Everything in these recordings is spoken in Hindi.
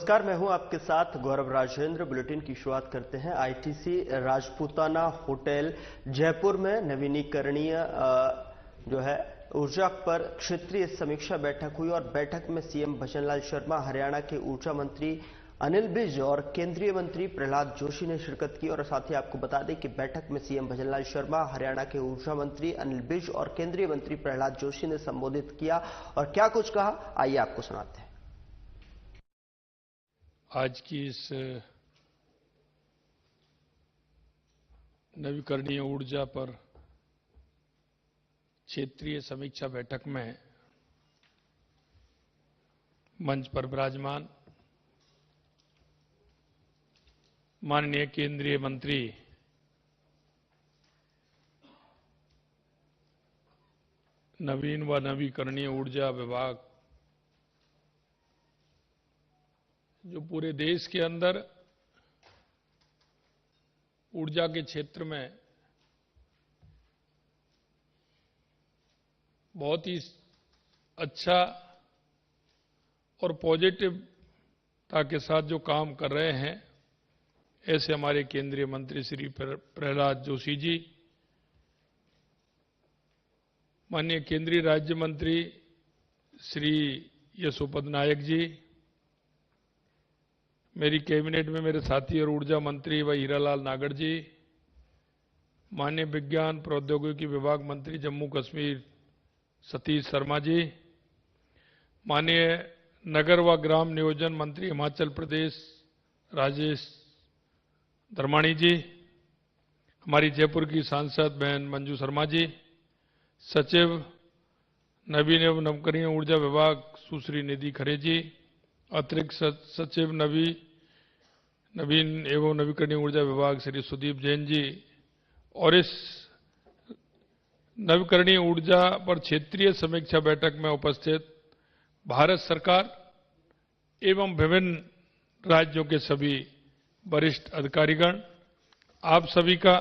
नमस्कार, मैं हूं आपके साथ गौरव राजेंद्र। बुलेटिन की शुरुआत करते हैं। आईटीसी राजपूताना होटल जयपुर में नवीनीकरणीय जो है ऊर्जा पर क्षेत्रीय समीक्षा बैठक हुई और बैठक में सीएम भजनलाल शर्मा, हरियाणा के ऊर्जा मंत्री अनिल विज और केंद्रीय मंत्री प्रहलाद जोशी ने शिरकत की। और साथ ही आपको बता दें कि बैठक में सीएम भजनलाल शर्मा, हरियाणा के ऊर्जा मंत्री अनिल विज और केंद्रीय मंत्री प्रहलाद जोशी ने संबोधित किया और क्या कुछ कहा, आइए आपको सुनाते हैं। आज की इस नवीकरणीय ऊर्जा पर क्षेत्रीय समीक्षा बैठक में मंच पर विराजमान माननीय केंद्रीय मंत्री नवीन व नवीकरणीय ऊर्जा विभाग जो पूरे देश के अंदर ऊर्जा के क्षेत्र में बहुत ही अच्छा और पॉजिटिवता के साथ जो काम कर रहे हैं, ऐसे हमारे केंद्रीय मंत्री श्री प्रहलाद जोशी जी, माननीय केंद्रीय राज्य मंत्री श्री यशोपत नायक जी, मेरी कैबिनेट में मेरे साथी और ऊर्जा मंत्री व हीरालाल नागर जी, माननीय विज्ञान प्रौद्योगिकी विभाग मंत्री जम्मू कश्मीर सतीश शर्मा जी, माननीय नगर व ग्राम नियोजन मंत्री हिमाचल प्रदेश राजेश धर्माणी जी, हमारी जयपुर की सांसद बहन मंजू शर्मा जी, सचिव नवीन एवं नवकरणीय ऊर्जा विभाग सुश्री निधि खरे जी, अतिरिक्त सचिव नवीन एवं नवीकरणीय ऊर्जा विभाग श्री सुदीप जैन जी और इस नवीकरणीय ऊर्जा पर क्षेत्रीय समीक्षा बैठक में उपस्थित भारत सरकार एवं विभिन्न राज्यों के सभी वरिष्ठ अधिकारीगण, आप सभी का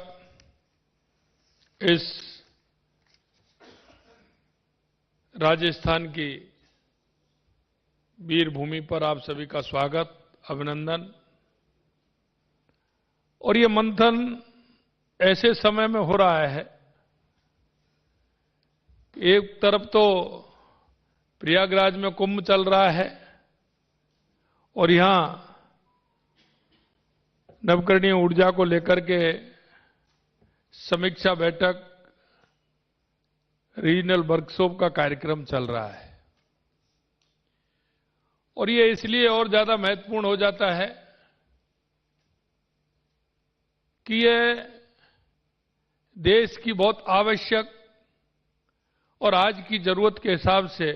इस राजस्थान की वीर भूमि पर आप सभी का स्वागत, अभिनंदन। और ये मंथन ऐसे समय में हो रहा है, एक तरफ तो प्रयागराज में कुंभ चल रहा है और यहां नवकरणीय ऊर्जा को लेकर के समीक्षा बैठक, रीजनल वर्कशॉप का कार्यक्रम चल रहा है। और ये इसलिए और ज्यादा महत्वपूर्ण हो जाता है कि ये देश की बहुत आवश्यक और आज की जरूरत के हिसाब से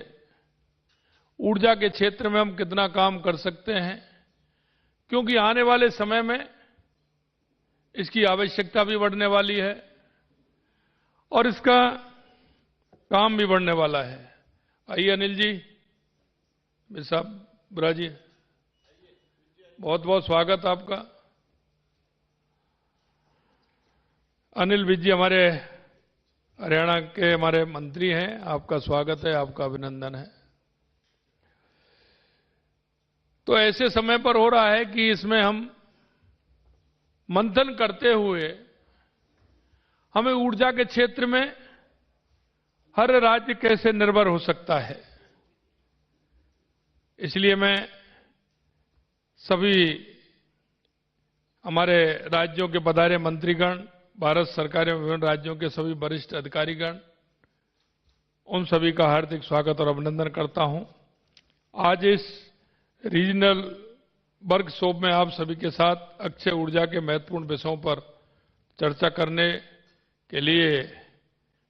ऊर्जा के क्षेत्र में हम कितना काम कर सकते हैं, क्योंकि आने वाले समय में इसकी आवश्यकता भी बढ़ने वाली है और इसका काम भी बढ़ने वाला है। आइए अनिल जी, साहब, बुरा जी, बहुत बहुत स्वागत आपका। अनिल विज जी हमारे हरियाणा के हमारे मंत्री हैं, आपका स्वागत है, आपका अभिनंदन है। तो ऐसे समय पर हो रहा है कि इसमें हम मंथन करते हुए हमें ऊर्जा के क्षेत्र में हर राज्य कैसे निर्भर हो सकता है, इसलिए मैं सभी हमारे राज्यों के पधारे मंत्रीगण, भारत सरकार में विभिन्न राज्यों के सभी वरिष्ठ अधिकारीगण, उन सभी का हार्दिक स्वागत और अभिनंदन करता हूं। आज इस रीजनल वर्कशॉप में आप सभी के साथ अक्षय ऊर्जा के महत्वपूर्ण विषयों पर चर्चा करने के लिए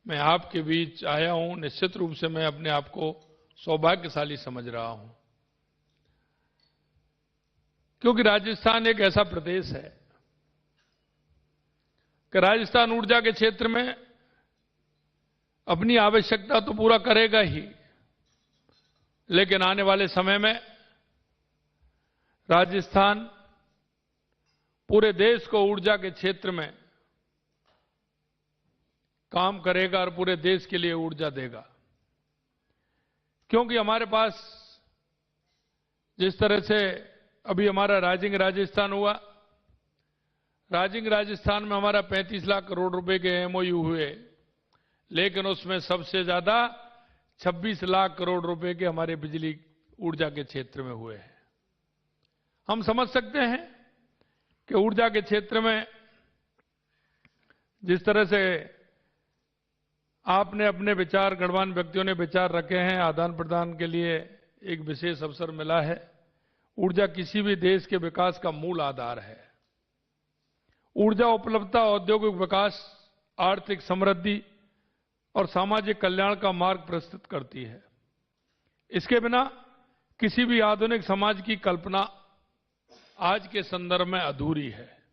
मैं आपके बीच आया हूं। निश्चित रूप से मैं अपने आप को सौभाग्यशाली समझ रहा हूं, क्योंकि राजस्थान एक ऐसा प्रदेश है कि राजस्थान ऊर्जा के क्षेत्र में अपनी आवश्यकता तो पूरा करेगा ही, लेकिन आने वाले समय में राजस्थान पूरे देश को ऊर्जा के क्षेत्र में काम करेगा और पूरे देश के लिए ऊर्जा देगा, क्योंकि हमारे पास जिस तरह से अभी हमारा राइजिंग राजस्थान हुआ। राइजिंग राजस्थान में हमारा 35 लाख करोड़ रुपए के एमओयू हुए, लेकिन उसमें सबसे ज्यादा 26 लाख करोड़ रुपए के हमारे बिजली ऊर्जा के क्षेत्र में हुए हैं। हम समझ सकते हैं कि ऊर्जा के क्षेत्र में जिस तरह से आपने अपने विचार, गणमान्य व्यक्तियों ने विचार रखे हैं, आदान प्रदान के लिए एक विशेष अवसर मिला है। ऊर्जा किसी भी देश के विकास का मूल आधार है। ऊर्जा उपलब्धता औद्योगिक विकास, आर्थिक समृद्धि और सामाजिक कल्याण का मार्ग प्रस्तुत करती है। इसके बिना किसी भी आधुनिक समाज की कल्पना आज के संदर्भ में अधूरी है।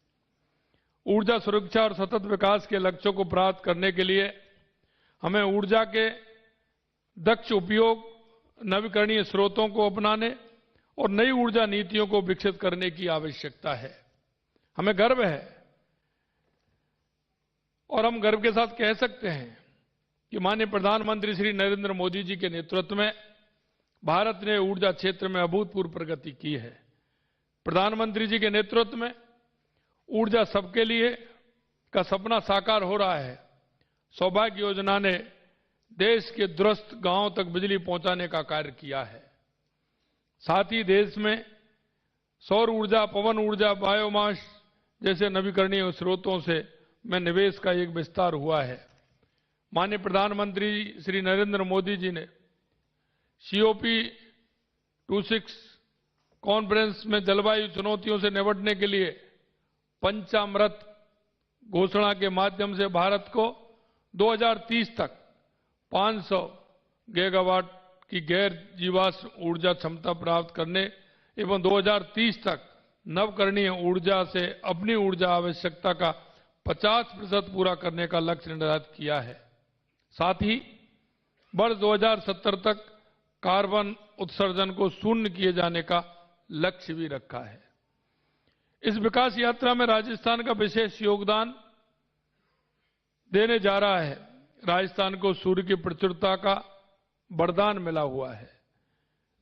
ऊर्जा सुरक्षा और सतत विकास के लक्ष्यों को प्राप्त करने के लिए हमें ऊर्जा के दक्ष उपयोग, नवीकरणीय स्रोतों को अपनाने और नई ऊर्जा नीतियों को विकसित करने की आवश्यकता है। हमें गर्व है और हम गर्व के साथ कह सकते हैं कि माननीय प्रधानमंत्री श्री नरेंद्र मोदी जी के नेतृत्व में भारत ने ऊर्जा क्षेत्र में अभूतपूर्व प्रगति की है। प्रधानमंत्री जी के नेतृत्व में ऊर्जा सबके लिए का सपना साकार हो रहा है। सौभाग्य योजना ने देश के दूरस्थ गांवों तक बिजली पहुंचाने का कार्य किया है। साथ ही देश में सौर ऊर्जा, पवन ऊर्जा, बायोमास जैसे नवीकरणीय स्रोतों में निवेश का एक विस्तार हुआ है। माननीय प्रधानमंत्री श्री नरेंद्र मोदी जी ने COP26 कॉन्फ्रेंस में जलवायु चुनौतियों से निपटने के लिए पंचामृत घोषणा के माध्यम से भारत को 2030 तक 500 गीगावाट की गैर जीवाश्म ऊर्जा क्षमता प्राप्त करने एवं 2030 तक नवकरणीय ऊर्जा से अपनी ऊर्जा आवश्यकता का 50% पूरा करने का लक्ष्य निर्धारित किया है। साथ ही वर्ष 2070 तक कार्बन उत्सर्जन को शून्य किए जाने का लक्ष्य भी रखा है। इस विकास यात्रा में राजस्थान का विशेष योगदान देने जा रहा है। राजस्थान को सूर्य की प्रचुरता का वरदान मिला हुआ है,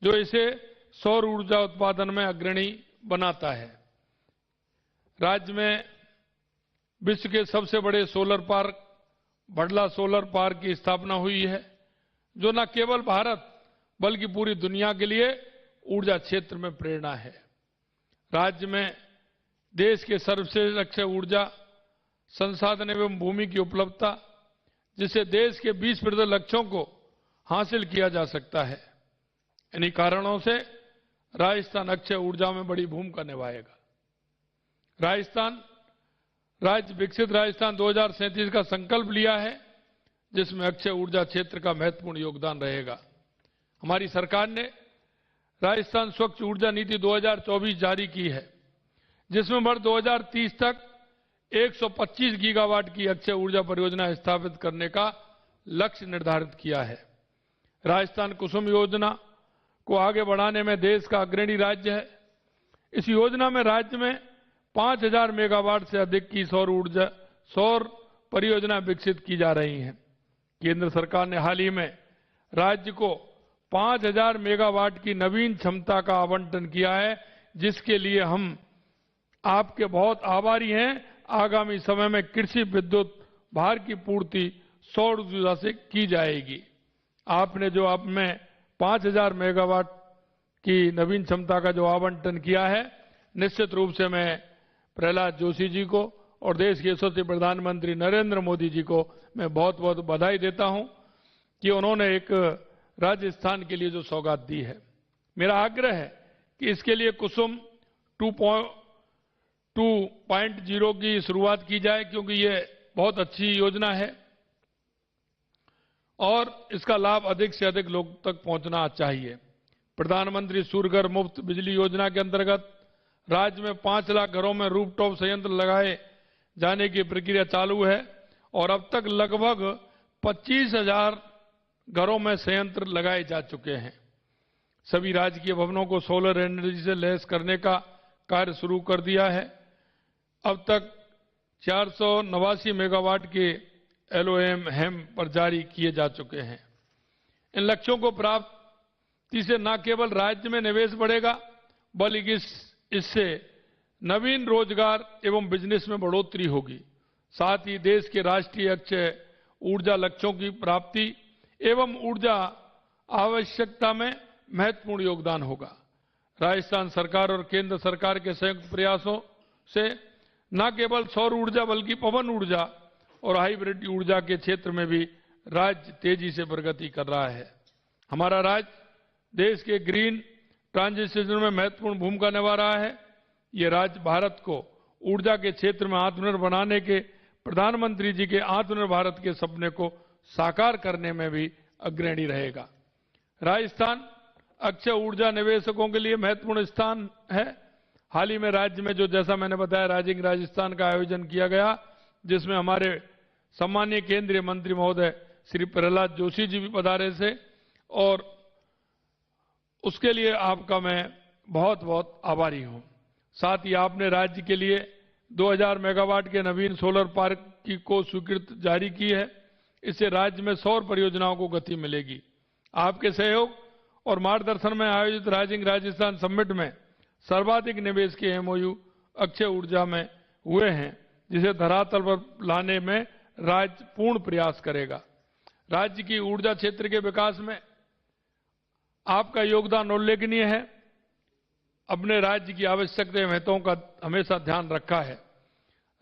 जो इसे सौर ऊर्जा उत्पादन में अग्रणी बनाता है। राज्य में विश्व के सबसे बड़े solar park Bhadla solar park की स्थापना हुई है, जो न केवल भारत बल्कि पूरी दुनिया के लिए ऊर्जा क्षेत्र में प्रेरणा है। राज्य में देश के सर्वश्रेष्ठ अक्षय ऊर्जा संसाधन एवं भूमि की उपलब्धता, जिससे देश के 20% लक्ष्यों को हासिल किया जा सकता है। इन्हीं कारणों से राजस्थान अक्षय ऊर्जा में बड़ी भूमिका निभाएगा। राजस्थान राज्य विकसित राजस्थान 2037 का संकल्प लिया है, जिसमें अक्षय ऊर्जा क्षेत्र का महत्वपूर्ण योगदान रहेगा। हमारी सरकार ने राजस्थान स्वच्छ ऊर्जा नीति 2024 जारी की है, जिसमें वर्ष 2030 तक 125 गीगावाट की अक्षय ऊर्जा परियोजना स्थापित करने का लक्ष्य निर्धारित किया है। राजस्थान कुसुम योजना को आगे बढ़ाने में देश का अग्रणी राज्य है। इस योजना में राज्य में 5000 मेगावाट से अधिक की सौर परियोजना विकसित की जा रही हैं। केंद्र सरकार ने हाल ही में राज्य को 5000 मेगावाट की नवीन क्षमता का आवंटन किया है, जिसके लिए हम आपके बहुत आभारी हैं। आगामी समय में कृषि विद्युत भार की पूर्ति सौर ऊर्जा से की जाएगी। आपने जो आप में 5000 मेगावाट की नवीन क्षमता का जो आवंटन किया है, निश्चित रूप से मैं प्रहलाद जोशी जी को और देश के यशस्वी प्रधानमंत्री नरेंद्र मोदी जी को मैं बहुत बहुत बधाई देता हूं कि उन्होंने एक राजस्थान के लिए जो सौगात दी है। मेरा आग्रह है कि इसके लिए कुसुम 2.0 की शुरुआत की जाए, क्योंकि ये बहुत अच्छी योजना है और इसका लाभ अधिक से अधिक लोग तक पहुंचना चाहिए। प्रधानमंत्री सूर्यघर मुफ्त बिजली योजना के अंतर्गत राज्य में 5 लाख घरों में रूफटॉप संयंत्र लगाए जाने की प्रक्रिया चालू है और अब तक लगभग 25,000 घरों में संयंत्र लगाए जा चुके हैं। सभी राजकीय भवनों को सोलर एनर्जी से लैस करने का कार्य शुरू कर दिया है। अब तक 489 मेगावाट के LOM हैम पर जारी किए जा चुके हैं। इन लक्ष्यों को प्राप्ति से न केवल राज्य में निवेश बढ़ेगा, बल्कि इस इससे नवीन रोजगार एवं बिजनेस में बढ़ोतरी होगी। साथ ही देश के राष्ट्रीय अक्षय ऊर्जा लक्ष्यों की प्राप्ति एवं ऊर्जा आवश्यकता में महत्वपूर्ण योगदान होगा। राजस्थान सरकार और केंद्र सरकार के संयुक्त प्रयासों से न केवल सौर ऊर्जा बल्कि पवन ऊर्जा और हाइब्रिड ऊर्जा के क्षेत्र में भी राज्य तेजी से प्रगति कर रहा है। हमारा राज्य देश के ग्रीन ट्रांजिशन में महत्वपूर्ण भूमिका निभा रहा है। ये राज्य भारत को ऊर्जा के क्षेत्र में आत्मनिर्भर बनाने के प्रधानमंत्री जी के आत्मनिर्भर भारत के सपने को साकार करने में भी अग्रणी रहेगा। राजस्थान अक्षय ऊर्जा निवेशकों के लिए महत्वपूर्ण स्थान है। हाल ही में राज्य में जो, जैसा मैंने बताया, राइजिंग राजस्थान का आयोजन किया गया, जिसमें हमारे सम्मानीय केंद्रीय मंत्री महोदय श्री प्रहलाद जोशी जी भी पधारे थे, और उसके लिए आपका मैं बहुत बहुत आभारी हूं। साथ ही आपने राज्य के लिए 2000 मेगावाट के नवीन सोलर पार्क को स्वीकृति जारी की है। इससे राज्य में सौर परियोजनाओं को गति मिलेगी। आपके सहयोग और मार्गदर्शन में आयोजित राइजिंग राजस्थान समिट में सर्वाधिक निवेश के एमओयू अक्षय ऊर्जा में हुए हैं, जिसे धरातल पर लाने में राज्य पूर्ण प्रयास करेगा। राज्य की ऊर्जा क्षेत्र के विकास में आपका योगदान उल्लेखनीय है। अपने राज्य की आवश्यकता एवं हितों का हमेशा ध्यान रखा है।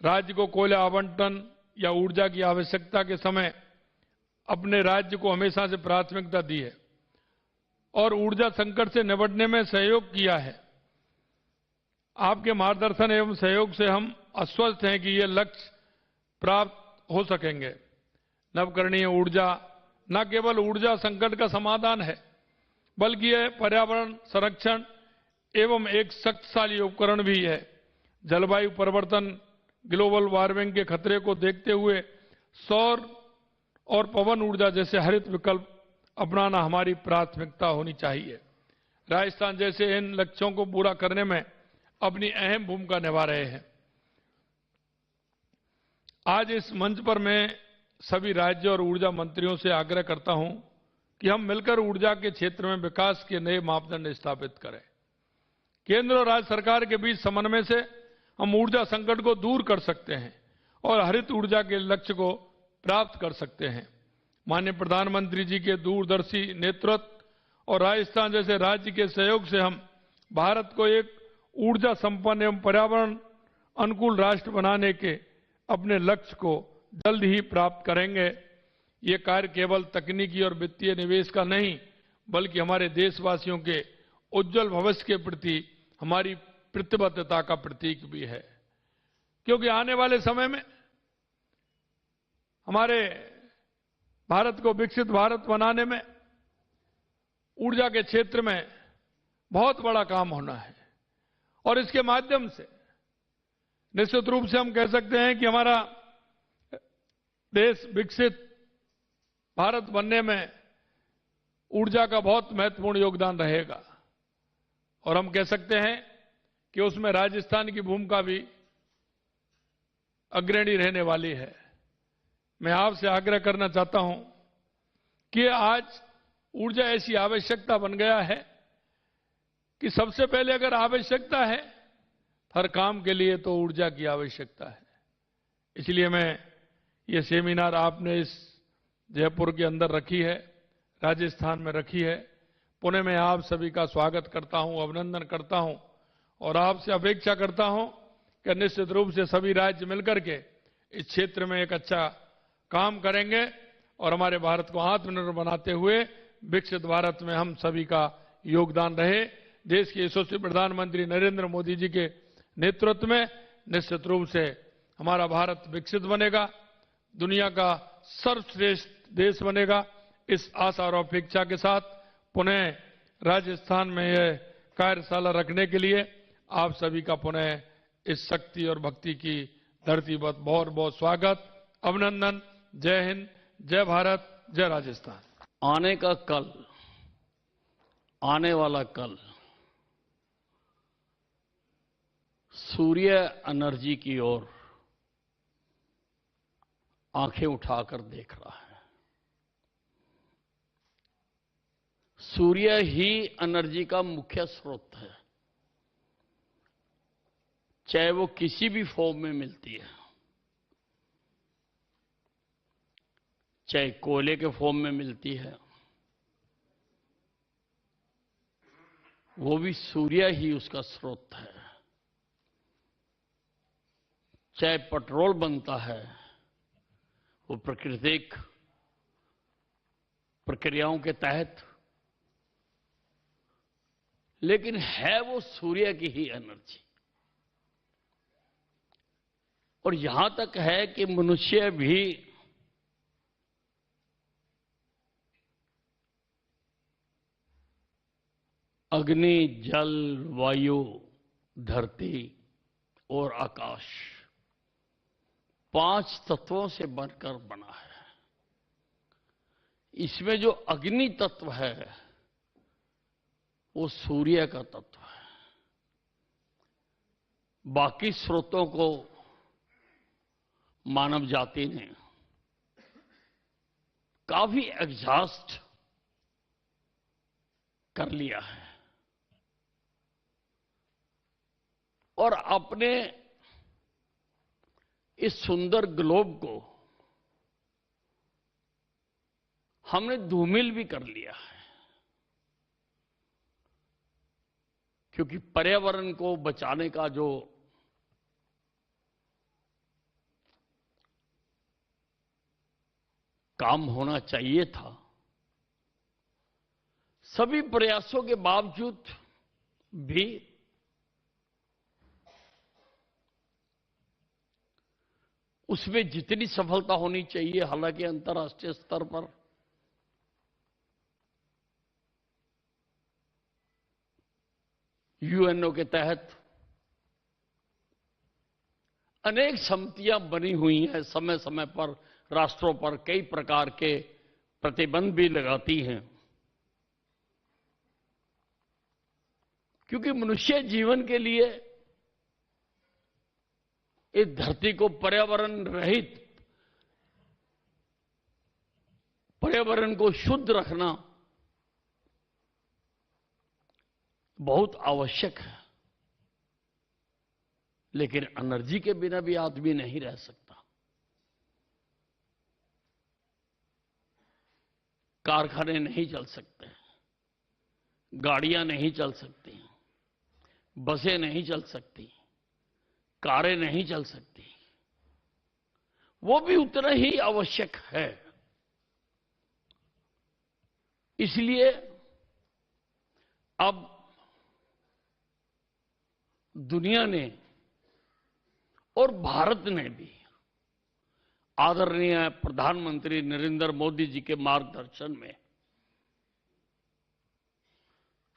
राज्य को कोयला आवंटन या ऊर्जा की आवश्यकता के समय अपने राज्य को हमेशा से प्राथमिकता दी है और ऊर्जा संकट से निपटने में सहयोग किया है। आपके मार्गदर्शन एवं सहयोग से हम आश्वस्त हैं कि ये लक्ष्य प्राप्त हो सकेंगे। नवकरणीय ऊर्जा न केवल ऊर्जा संकट का समाधान है, बल्कि यह पर्यावरण संरक्षण एवं एक शक्तिशाली उपकरण भी है। जलवायु परिवर्तन, ग्लोबल वार्मिंग के खतरे को देखते हुए सौर और पवन ऊर्जा जैसे हरित विकल्प अपनाना हमारी प्राथमिकता होनी चाहिए। राजस्थान जैसे इन लक्ष्यों को पूरा करने में अपनी अहम भूमिका निभा रहे हैं। आज इस मंच पर मैं सभी राज्य और ऊर्जा मंत्रियों से आग्रह करता हूं कि हम मिलकर ऊर्जा के क्षेत्र में विकास के नए मापदंड स्थापित करें। केंद्र और राज्य सरकार के बीच समन्वय से हम ऊर्जा संकट को दूर कर सकते हैं और हरित ऊर्जा के लक्ष्य को प्राप्त कर सकते हैं। माननीय प्रधानमंत्री जी के दूरदर्शी नेतृत्व और राजस्थान जैसे राज्य के सहयोग से हम भारत को एक ऊर्जा संपन्न एवं पर्यावरण अनुकूल राष्ट्र बनाने के अपने लक्ष्य को जल्द ही प्राप्त करेंगे। ये कार्य केवल तकनीकी और वित्तीय निवेश का नहीं, बल्कि हमारे देशवासियों के उज्जवल भविष्य के प्रति हमारी प्रतिबद्धता का प्रतीक भी है। क्योंकि आने वाले समय में हमारे भारत को विकसित भारत बनाने में ऊर्जा के क्षेत्र में बहुत बड़ा काम होना है और इसके माध्यम से निश्चित रूप से हम कह सकते हैं कि हमारा देश विकसित भारत बनने में ऊर्जा का बहुत महत्वपूर्ण योगदान रहेगा और हम कह सकते हैं कि उसमें राजस्थान की भूमिका भी अग्रणी रहने वाली है। मैं आपसे आग्रह करना चाहता हूं कि आज ऊर्जा ऐसी आवश्यकता बन गया है कि सबसे पहले अगर आवश्यकता है, हर काम के लिए तो ऊर्जा की आवश्यकता है। इसलिए मैं ये सेमिनार आपने इस जयपुर के अंदर रखी है, राजस्थान में रखी है। पुणे में आप सभी का स्वागत करता हूं, अभिनंदन करता हूं और आपसे अपेक्षा करता हूं कि निश्चित रूप से सभी राज्य मिलकर के इस क्षेत्र में एक अच्छा काम करेंगे और हमारे भारत को आत्मनिर्भर बनाते हुए विकसित भारत में हम सभी का योगदान रहे। देश के यशस्वी प्रधानमंत्री नरेंद्र मोदी जी के नेतृत्व में निश्चित रूप से हमारा भारत विकसित बनेगा, दुनिया का सर्वश्रेष्ठ देश बनेगा। इस आशा और अपेक्षा के साथ पुनः राजस्थान में यह कार्यशाला रखने के लिए आप सभी का पुनः इस शक्ति और भक्ति की धरती पर बहुत बहुत स्वागत, अभिनंदन। जय हिंद, जय भारत, जय राजस्थान। आने का कल, आने वाला कल सूर्य एनर्जी की ओर आंखें उठाकर देख रहा है। सूर्य ही एनर्जी का मुख्य स्रोत है। चाहे वो किसी भी फॉर्म में मिलती है, चाहे कोयले के फॉर्म में मिलती है, वो भी सूर्य ही उसका स्रोत है। चाहे पेट्रोल बनता है, वो प्राकृतिक प्रक्रियाओं के तहत, लेकिन है वो सूर्य की ही एनर्जी। और यहां तक है कि मनुष्य भी अग्नि, जल, वायु, धरती और आकाश 5 तत्वों से बनकर बना है। इसमें जो अग्नि तत्व है वो सूर्य का तत्व है। बाकी स्रोतों को मानव जाति ने काफी एग्जॉस्ट कर लिया है और अपने इस सुंदर ग्लोब को हमने धूमिल भी कर लिया है, क्योंकि पर्यावरण को बचाने का जो काम होना चाहिए था, सभी प्रयासों के बावजूद भी उसमें जितनी सफलता होनी चाहिए, हालांकि अंतर्राष्ट्रीय स्तर पर यूएनओ के तहत अनेक समितियां बनी हुई हैं, समय समय पर राष्ट्रों पर कई प्रकार के प्रतिबंध भी लगाती हैं, क्योंकि मनुष्य जीवन के लिए इस धरती को पर्यावरण रहित, पर्यावरण को शुद्ध रखना बहुत आवश्यक है। लेकिन एनर्जी के बिना भी आदमी नहीं रह सकता। कारखाने नहीं चल सकते, गाड़ियां नहीं चल सकती, बसें नहीं चल सकती, कारें नहीं चल सकती। वो भी उतना ही आवश्यक है। इसलिए अब दुनिया ने और भारत ने भी आदरणीय प्रधानमंत्री नरेंद्र मोदी जी के मार्गदर्शन में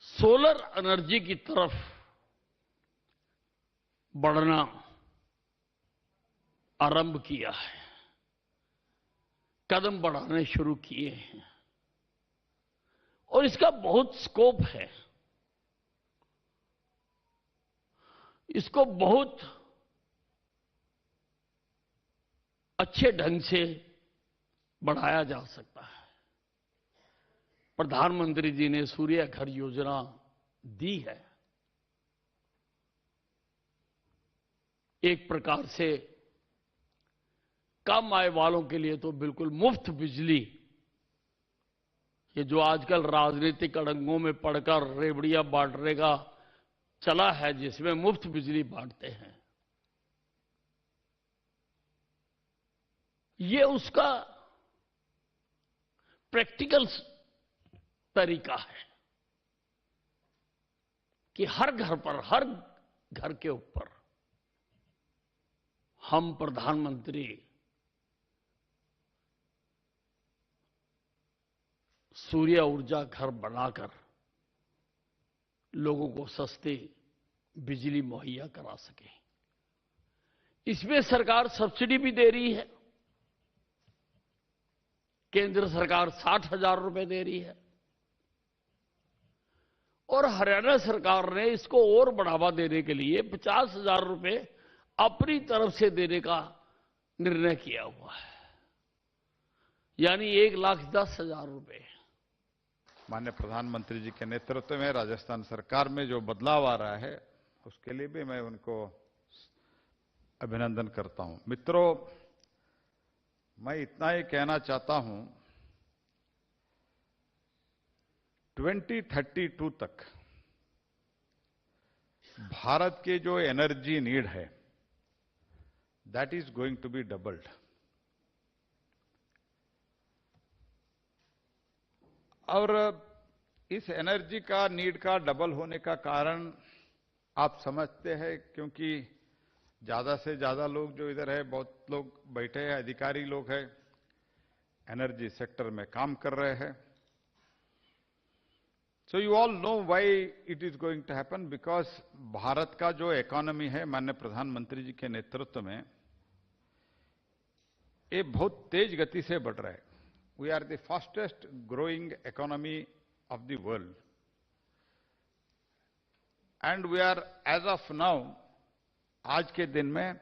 सोलर एनर्जी की तरफ बढ़ना आरंभ किया है, कदम बढ़ाने शुरू किए हैं और इसका बहुत स्कोप है। इसको बहुत अच्छे ढंग से बढ़ाया जा सकता है। प्रधानमंत्री जी ने सूर्य घर योजना दी है। एक प्रकार से कम आय वालों के लिए तो बिल्कुल मुफ्त बिजली, ये जो आजकल राजनीतिक अड़ंगों में पड़कर रेवड़ियां बांटने का चला है, जिसमें मुफ्त बिजली बांटते हैं, ये उसका प्रैक्टिकल तरीका है कि हर घर पर, हर घर के ऊपर हम प्रधानमंत्री सूर्य ऊर्जा घर बनाकर लोगों को सस्ती बिजली मुहैया करा सके। इसमें सरकार सब्सिडी भी दे रही है। केंद्र सरकार 60,000 रुपए दे रही है और हरियाणा सरकार ने इसको और बढ़ावा देने के लिए 50,000 रुपए अपनी तरफ से देने का निर्णय किया हुआ है, यानी 1,10,000 रुपए। माननीय प्रधानमंत्री जी के नेतृत्व में राजस्थान सरकार में जो बदलाव आ रहा है, उसके लिए भी मैं उनको अभिनंदन करता हूं। मित्रों, मैं इतना ही कहना चाहता हूं, 2032 तक भारत के जो एनर्जी नीड है, that is going to be doubled. और इस एनर्जी का नीड का डबल होने का कारण आप समझते हैं, क्योंकि ज्यादा से ज्यादा लोग जो इधर है, बहुत लोग बैठे हैं, अधिकारी लोग हैं, एनर्जी सेक्टर में काम कर रहे हैं। So you all know why it is going to happen, because Bharat का जो इकोनॉमी है, माननीय प्रधानमंत्री जी के नेतृत्व में, ये बहुत तेज गति से बढ़ रहा है। We are the fastest growing economy of the world, and we are as of now, आज के दिन में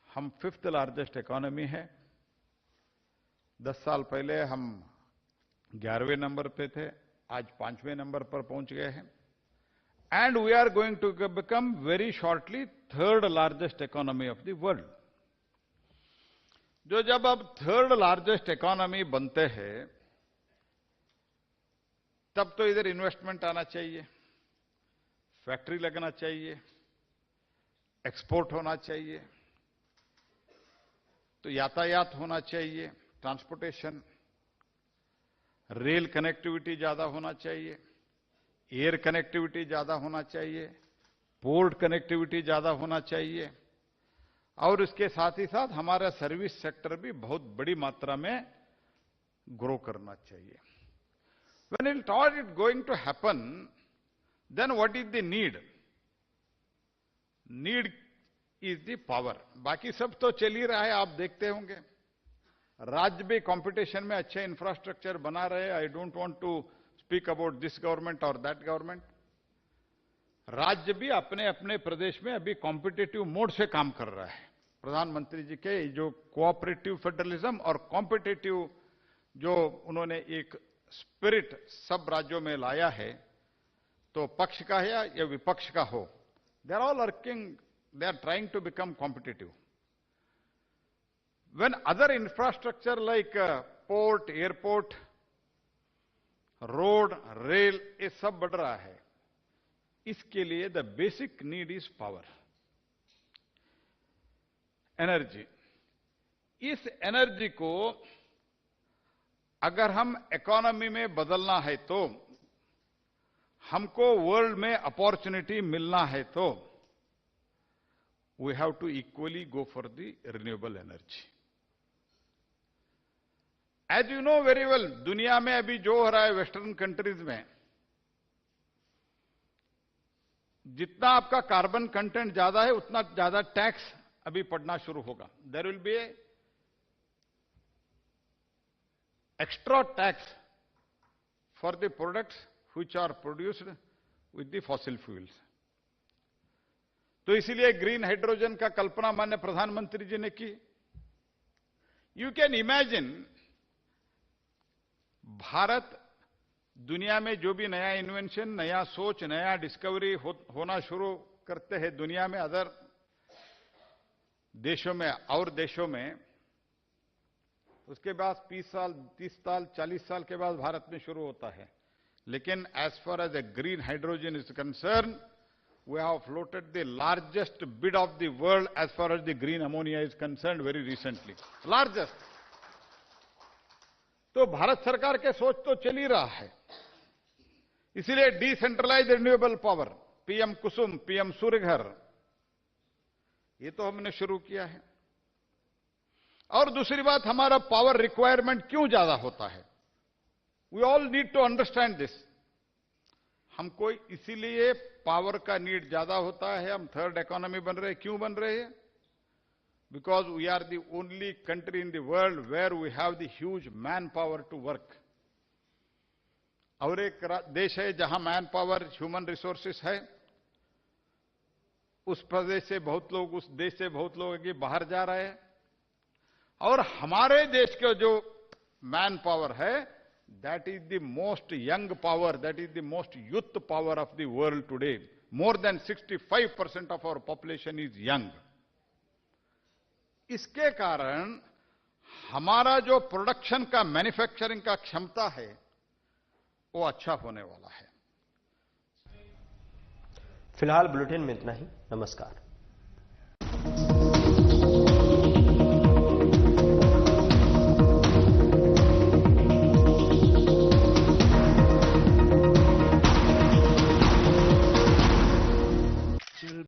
हम 5th लार्जेस्ट इकोनॉमी है। 10 साल पहले हम 11वें नंबर पे थे, आज 5वें नंबर पर पहुंच गए हैं। And we are going to become very shortly 3rd largest economy of the world. जो जब अब 3rd लार्जेस्ट इकोनॉमी बनते हैं, तब तो इधर इन्वेस्टमेंट आना चाहिए, फैक्ट्री लगना चाहिए, एक्सपोर्ट होना चाहिए, तो यातायात होना चाहिए, ट्रांसपोर्टेशन, रेल कनेक्टिविटी ज्यादा होना चाहिए, एयर कनेक्टिविटी ज्यादा होना चाहिए, पोर्ट कनेक्टिविटी ज्यादा होना चाहिए, और इसके साथ ही साथ हमारा सर्विस सेक्टर भी बहुत बड़ी मात्रा में ग्रो करना चाहिए। When it all is going to happen, then what is the need? Need is the power. बाकी सब तो चल ही रहा है, आप देखते होंगे। राज्य भी कंपटीशन में अच्छे इंफ्रास्ट्रक्चर बना रहे हैं। I don't want to speak about this government और दैट गवर्नमेंट। राज्य भी अपने अपने प्रदेश में अभी कॉम्पिटिटिव मोड से काम कर रहा है। प्रधानमंत्री जी के जो कोऑपरेटिव फेडरलिज्म और कॉम्पिटिटिव जो उन्होंने एक स्पिरिट सब राज्यों में लाया है, तो पक्ष का है या विपक्ष का हो, they are all working, they are trying to become competitive. When other infrastructure like port, airport, road, rail, ये सब बढ़ रहा है, इसके लिए the basic need is power, energy. इस एनर्जी को अगर हम इकोनॉमी में बदलना है, तो हमको वर्ल्ड में अपॉर्चुनिटी मिलना है, तो we have to equally go for the renewable energy. As you know very well, दुनिया में अभी जो हो रहा है वेस्टर्न कंट्रीज में, जितना आपका कार्बन कंटेंट ज्यादा है, उतना ज्यादा टैक्स अभी पड़ना शुरू होगा। There will be extra tax for the products which are produced with the fossil fuels. तो इसीलिए ग्रीन हाइड्रोजन का कल्पना माननीय प्रधानमंत्री जी ने की। यू कैन इमेजिन, भारत दुनिया में जो भी नया इन्वेंशन, नया सोच, नया डिस्कवरी होना शुरू करते हैं दुनिया में, अदर देशों में और देशों में, उसके बाद 20 साल, 30 साल, 40 साल के बाद भारत में शुरू होता है। लेकिन as far as a green hydrogen is concern, we have floated the largest bid of the world as far as the green ammonia is concerned very recently. Largest. तो भारत सरकार के सोच तो चल ही रहा है। इसीलिए डिसेंट्रलाइज रिन्यूएबल पावर, पीएम कुसुम, पीएम सूर्यघर, ये तो हमने शुरू किया है। और दूसरी बात, हमारा पावर रिक्वायरमेंट क्यों ज्यादा होता है? We all need to understand this. हमको इसीलिए पावर का नीड ज्यादा होता है। हम 3rd इकोनॉमी बन रहे हैं। क्यों बन रहे हैं? Because we are the only country in the world where we have the huge man power to work. और एक देश है जहां मैन पावर, ह्यूमन रिसोर्सेस है, उस प्रदेश से बहुत लोग, उस देश से बहुत लोग बाहर जा रहे हैं। और हमारे देश का जो मैन पावर है, that is the most young power, that is the most youth power of the world today. More than 65% of our population is young. इसके कारण हमारा जो प्रोडक्शन का मैन्युफैक्चरिंग का क्षमता है वो अच्छा होने वाला है। फिलहाल बुलेटिन में इतना ही। नमस्कार।